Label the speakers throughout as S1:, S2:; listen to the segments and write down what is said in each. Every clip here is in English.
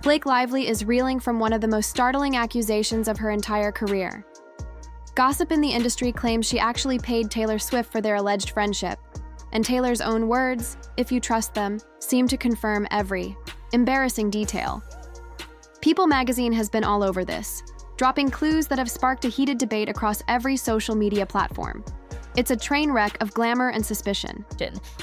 S1: Blake Lively is reeling from one of the most startling accusations of her entire career. Gossip in the industry claims she actually paid Taylor Swift for their alleged friendship, and Taylor's own words, if you trust them, seem to confirm every embarrassing detail. People magazine has been all over this, dropping clues that have sparked a heated debate across every social media platform. It's a train wreck of glamour and suspicion.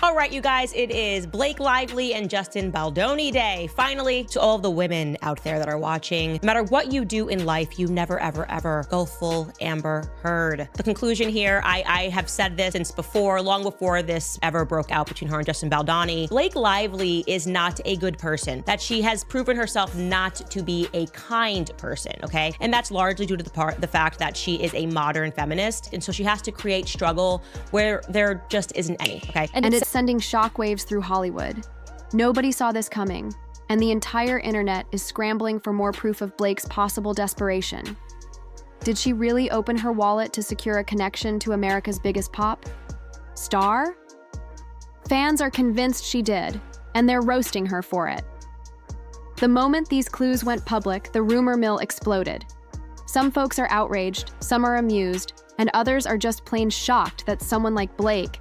S2: All right, you guys, it is Blake Lively and Justin Baldoni Day. Finally, to all of the women out there that are watching, no matter what you do in life, you never, ever, ever go full Amber Heard. The conclusion here, I have said this since before, long before this ever broke out between her and Justin Baldoni. Blake Lively is not a good person, that she has proven herself not to be a kind person, okay? And that's largely due to the fact that she is a modern feminist, and so she has to create struggle where there just isn't any, okay?
S1: And it's sending shockwaves through Hollywood. Nobody saw this coming, and the entire internet is scrambling for more proof of Blake's possible desperation. Did she really open her wallet to secure a connection to America's biggest pop star? Fans are convinced she did, and they're roasting her for it. The moment these clues went public, the rumor mill exploded. Some folks are outraged, some are amused, and others are just plain shocked that someone like Blake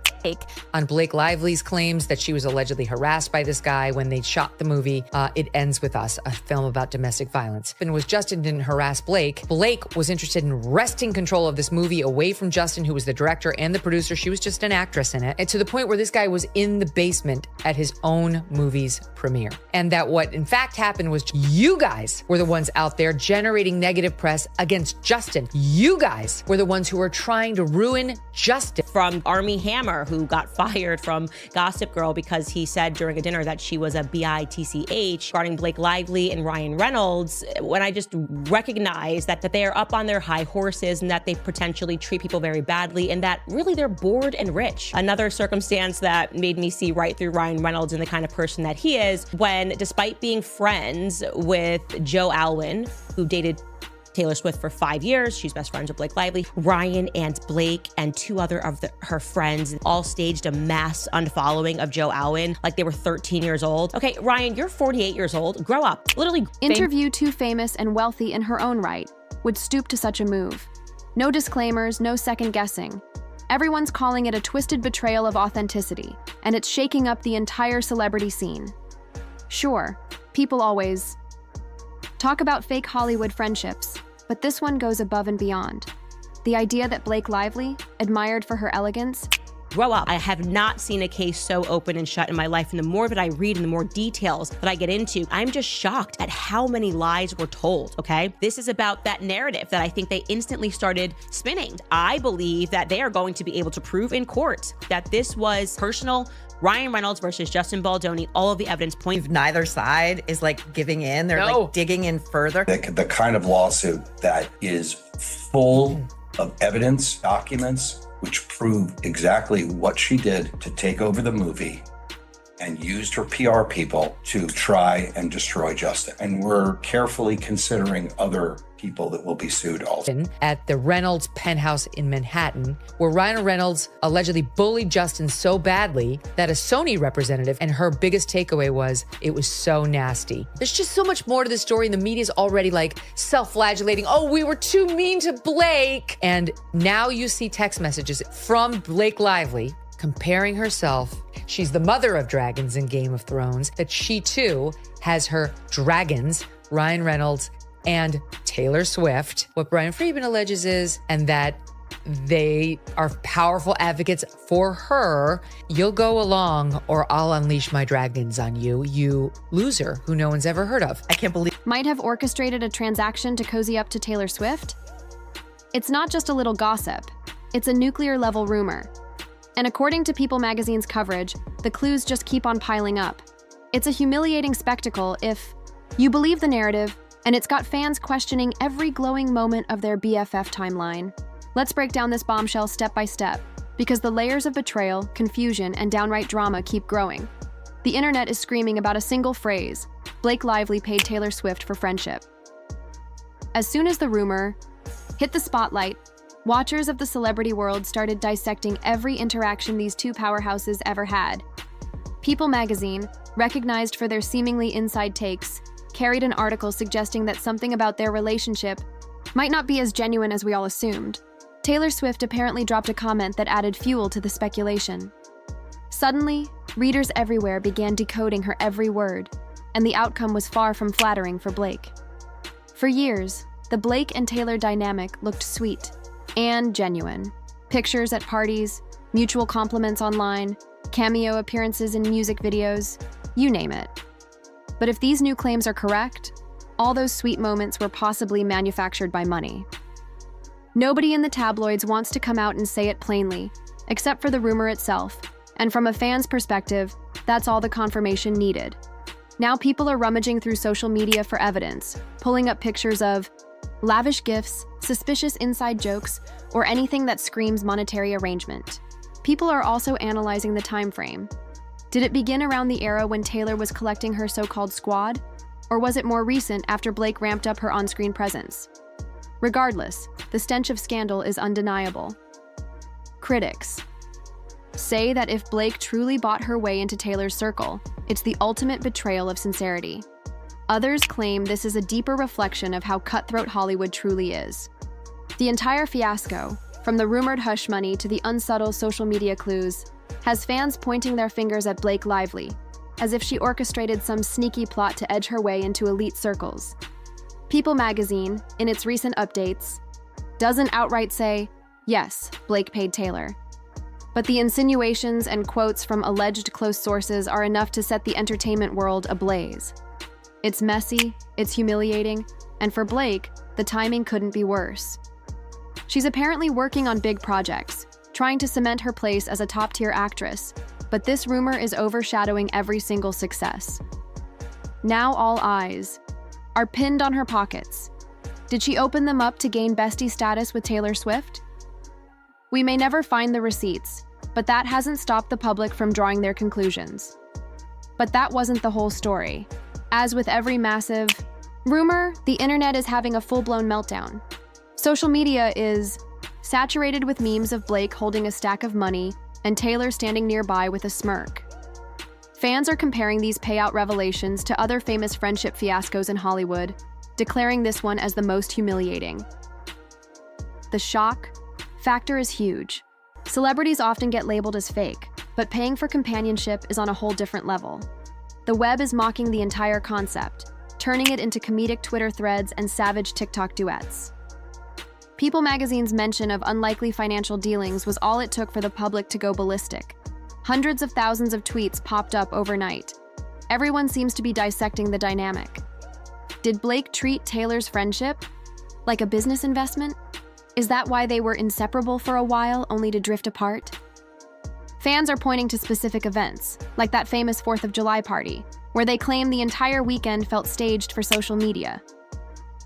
S3: on Blake Lively's claims that she was allegedly harassed by this guy when they shot the movie It Ends With Us, a film about domestic violence. And was Justin didn't harass Blake. Blake was interested in wresting control of this movie away from Justin, who was the director and the producer. She was just an actress in it. And to the point where this guy was in the basement at his own movie's premiere. And that what in fact happened was you guys were the ones out there generating negative press against Justin. You guys were the ones who were trying to ruin Justin.
S2: From Armie Hammer, who got fired from Gossip Girl because he said during a dinner that she was a bitch, regarding Blake Lively and Ryan Reynolds, when I just recognize that they are up on their high horses and that they potentially treat people very badly and that really they're bored and rich. Another circumstance that made me see right through Ryan Reynolds and the kind of person that he is when, despite being friends with Joe Alwyn, who dated Taylor Swift for 5 years. She's best friends with Blake Lively. Ryan and Blake and two other of her friends all staged a mass unfollowing of Joe Alwyn like they were 13 years old. Okay, Ryan, you're 48 years old. Grow up. Literally.
S1: Interview too famous and wealthy in her own right would stoop to such a move. No disclaimers, no second guessing. Everyone's calling it a twisted betrayal of authenticity, and it's shaking up the entire celebrity scene. Sure, people always talk about fake Hollywood friendships, but this one goes above and beyond. The idea that Blake Lively, admired for her elegance,
S2: grow up. I have not seen a case so open and shut in my life, and the more that I read and the more details that I get into, I'm just shocked at how many lies were told, okay? This is about that narrative that I think they instantly started spinning. I believe that they are going to be able to prove in court that this was personal. Ryan Reynolds versus Justin Baldoni, all of the evidence points.
S4: Neither side is like giving in. They're like digging in further.
S5: The kind of lawsuit that is full of evidence, documents, which prove exactly what she did to take over the movie and used her PR people to try and destroy Justin. And we're carefully considering other people that will be sued also.
S3: At the Reynolds penthouse in Manhattan, where Ryan Reynolds allegedly bullied Justin so badly that a Sony representative, and her biggest takeaway was, it was so nasty. There's just so much more to this story, and the media's already like self-flagellating. Oh, we were too mean to Blake. And now you see text messages from Blake Lively comparing herself. She's the mother of dragons in Game of Thrones, that she too has her dragons, Ryan Reynolds and Taylor Swift. What Brian Friedman alleges is, and that they are powerful advocates for her. You'll go along or I'll unleash my dragons on you, you loser who no one's ever heard of.
S4: I can't believe.
S1: Might have orchestrated a transaction to cozy up to Taylor Swift? It's not just a little gossip. It's a nuclear-level rumor. And according to People magazine's coverage, the clues just keep on piling up. It's a humiliating spectacle if you believe the narrative, and it's got fans questioning every glowing moment of their BFF timeline. Let's break down this bombshell step by step, because the layers of betrayal, confusion, and downright drama keep growing. The internet is screaming about a single phrase: Blake Lively paid Taylor Swift for friendship. As soon as the rumor hit the spotlight, watchers of the celebrity world started dissecting every interaction these two powerhouses ever had. People magazine, recognized for their seemingly inside takes, carried an article suggesting that something about their relationship might not be as genuine as we all assumed. Taylor Swift apparently dropped a comment that added fuel to the speculation. Suddenly, readers everywhere began decoding her every word, and the outcome was far from flattering for Blake. For years, the Blake and Taylor dynamic looked sweet and genuine. Pictures at parties, mutual compliments online, cameo appearances in music videos, you name it. But if these new claims are correct, all those sweet moments were possibly manufactured by money. Nobody in the tabloids wants to come out and say it plainly, except for the rumor itself, and from a fan's perspective, that's all the confirmation needed. Now people are rummaging through social media for evidence, pulling up pictures of lavish gifts, suspicious inside jokes, or anything that screams monetary arrangement. People are also analyzing the time frame. Did it begin around the era when Taylor was collecting her so-called squad? Or was it more recent after Blake ramped up her on-screen presence? Regardless, the stench of scandal is undeniable. Critics say that if Blake truly bought her way into Taylor's circle, it's the ultimate betrayal of sincerity. Others claim this is a deeper reflection of how cutthroat Hollywood truly is. The entire fiasco, from the rumored hush money to the unsubtle social media clues, has fans pointing their fingers at Blake Lively, as if she orchestrated some sneaky plot to edge her way into elite circles. People magazine, in its recent updates, doesn't outright say, yes, Blake paid Taylor. But the insinuations and quotes from alleged close sources are enough to set the entertainment world ablaze. It's messy, it's humiliating, and for Blake, the timing couldn't be worse. She's apparently working on big projects, trying to cement her place as a top-tier actress, but this rumor is overshadowing every single success. Now all eyes are pinned on her pockets. Did she open them up to gain bestie status with Taylor Swift? We may never find the receipts, but that hasn't stopped the public from drawing their conclusions. But that wasn't the whole story. As with every massive rumor, the internet is having a full-blown meltdown. Social media is saturated with memes of Blake holding a stack of money and Taylor standing nearby with a smirk. Fans are comparing these payout revelations to other famous friendship fiascos in Hollywood, declaring this one as the most humiliating. The shock factor is huge. Celebrities often get labeled as fake, but paying for companionship is on a whole different level. The web is mocking the entire concept, turning it into comedic Twitter threads and savage TikTok duets. People magazine's mention of unlikely financial dealings was all it took for the public to go ballistic. Hundreds of thousands of tweets popped up overnight. Everyone seems to be dissecting the dynamic. Did Blake treat Taylor's friendship like a business investment? Is that why they were inseparable for a while, only to drift apart? Fans are pointing to specific events, like that famous 4th of July party, where they claim the entire weekend felt staged for social media.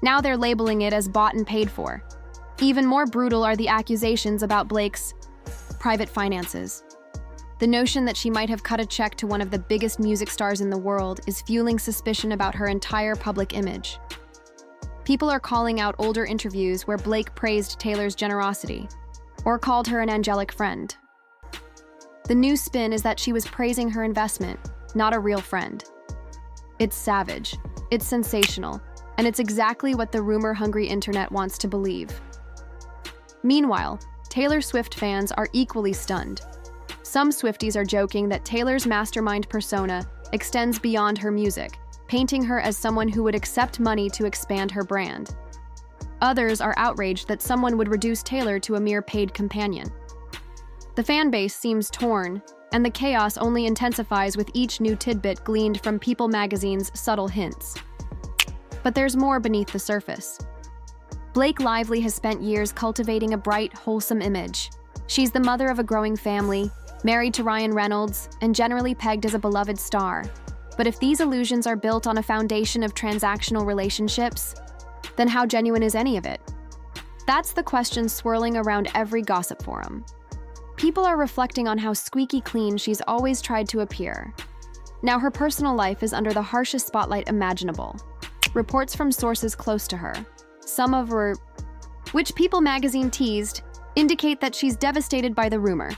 S1: Now they're labeling it as bought and paid for. Even more brutal are the accusations about Blake's private finances. The notion that she might have cut a check to one of the biggest music stars in the world is fueling suspicion about her entire public image. People are calling out older interviews where Blake praised Taylor's generosity, or called her an angelic friend. The new spin is that she was praising her investment, not a real friend. It's savage, it's sensational, and it's exactly what the rumor-hungry internet wants to believe. Meanwhile, Taylor Swift fans are equally stunned. Some Swifties are joking that Taylor's mastermind persona extends beyond her music, painting her as someone who would accept money to expand her brand. Others are outraged that someone would reduce Taylor to a mere paid companion. The fan base seems torn, and the chaos only intensifies with each new tidbit gleaned from People magazine's subtle hints. But there's more beneath the surface. Blake Lively has spent years cultivating a bright, wholesome image. She's the mother of a growing family, married to Ryan Reynolds, and generally pegged as a beloved star. But if these illusions are built on a foundation of transactional relationships, then how genuine is any of it? That's the question swirling around every gossip forum. People are reflecting on how squeaky clean she's always tried to appear. Now her personal life is under the harshest spotlight imaginable. Reports from sources close to her, some of which People magazine teased, indicate that she's devastated by the rumor.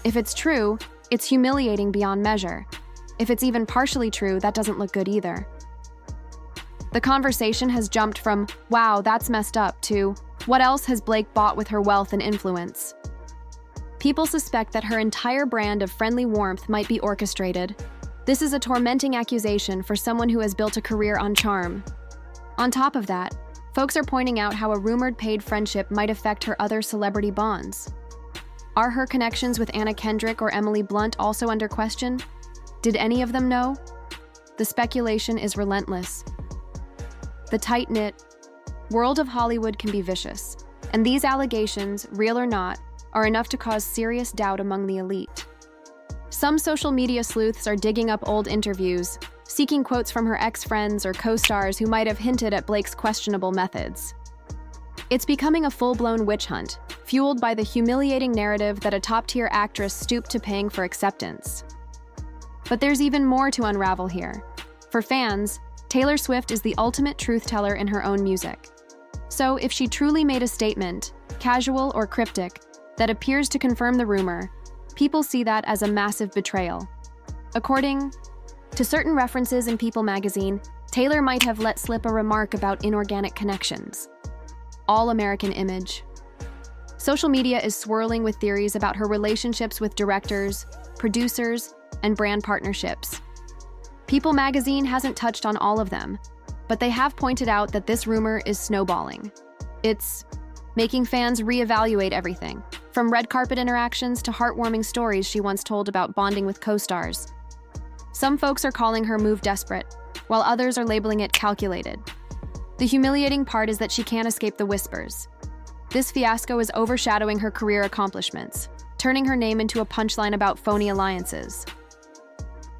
S1: If it's true, it's humiliating beyond measure. If it's even partially true, that doesn't look good either. The conversation has jumped from, wow, that's messed up, to, what else has Blake bought with her wealth and influence? People suspect that her entire brand of friendly warmth might be orchestrated. This is a tormenting accusation for someone who has built a career on charm. On top of that, folks are pointing out how a rumored paid friendship might affect her other celebrity bonds. Are her connections with Anna Kendrick or Emily Blunt also under question? Did any of them know? The speculation is relentless. The tight-knit world of Hollywood can be vicious, and these allegations, real or not, are enough to cause serious doubt among the elite. Some social media sleuths are digging up old interviews, seeking quotes from her ex-friends or co-stars who might have hinted at Blake's questionable methods. It's becoming a full-blown witch hunt, fueled by the humiliating narrative that a top-tier actress stooped to paying for acceptance. But there's even more to unravel here. For fans, Taylor Swift is the ultimate truth-teller in her own music. So if she truly made a statement, casual or cryptic, that appears to confirm the rumor, people see that as a massive betrayal. According to certain references in People magazine, Taylor might have let slip a remark about inorganic connections. All-American image. Social media is swirling with theories about her relationships with directors, producers, and brand partnerships. People magazine hasn't touched on all of them, but they have pointed out that this rumor is snowballing. It's making fans reevaluate everything, from red carpet interactions to heartwarming stories she once told about bonding with co-stars. Some folks are calling her move desperate, while others are labeling it calculated. The humiliating part is that she can't escape the whispers. This fiasco is overshadowing her career accomplishments, turning her name into a punchline about phony alliances.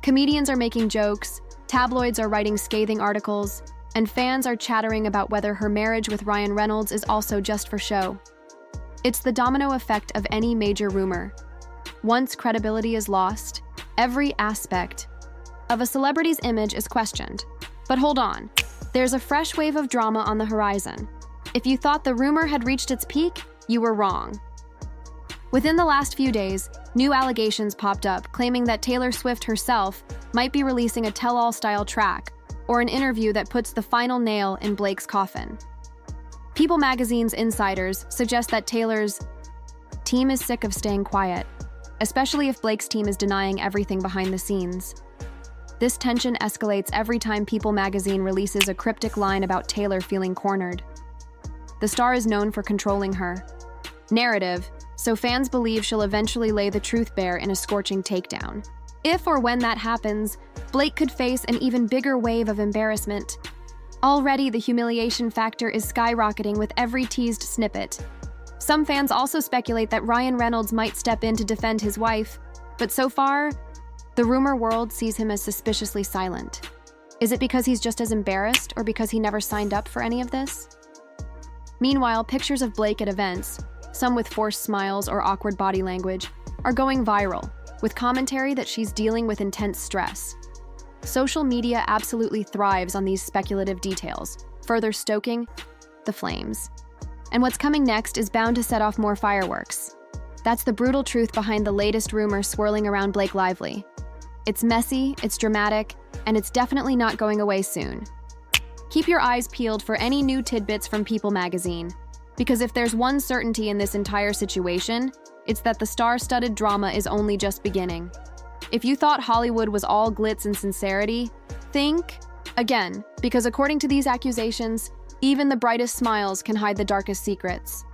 S1: Comedians are making jokes, tabloids are writing scathing articles, and fans are chattering about whether her marriage with Ryan Reynolds is also just for show. It's the domino effect of any major rumor. Once credibility is lost, every aspect of a celebrity's image is questioned. But hold on, there's a fresh wave of drama on the horizon. If you thought the rumor had reached its peak, you were wrong. Within the last few days, new allegations popped up claiming that Taylor Swift herself might be releasing a tell-all-style track or an interview that puts the final nail in Blake's coffin. People magazine's insiders suggest that Taylor's team is sick of staying quiet, especially if Blake's team is denying everything behind the scenes. This tension escalates every time People magazine releases a cryptic line about Taylor feeling cornered. The star is known for controlling her narrative, so fans believe she'll eventually lay the truth bare in a scorching takedown. If or when that happens, Blake could face an even bigger wave of embarrassment. Already, the humiliation factor is skyrocketing with every teased snippet. Some fans also speculate that Ryan Reynolds might step in to defend his wife, but so far, the rumor world sees him as suspiciously silent. Is it because he's just as embarrassed, or because he never signed up for any of this? Meanwhile, pictures of Blake at events, some with forced smiles or awkward body language, are going viral, with commentary that she's dealing with intense stress. Social media absolutely thrives on these speculative details, further stoking the flames. And what's coming next is bound to set off more fireworks. That's the brutal truth behind the latest rumor swirling around Blake Lively. It's messy, it's dramatic, and it's definitely not going away soon. Keep your eyes peeled for any new tidbits from People magazine, because if there's one certainty in this entire situation, it's that the star-studded drama is only just beginning. If you thought Hollywood was all glitz and sincerity, think again, because according to these accusations, even the brightest smiles can hide the darkest secrets.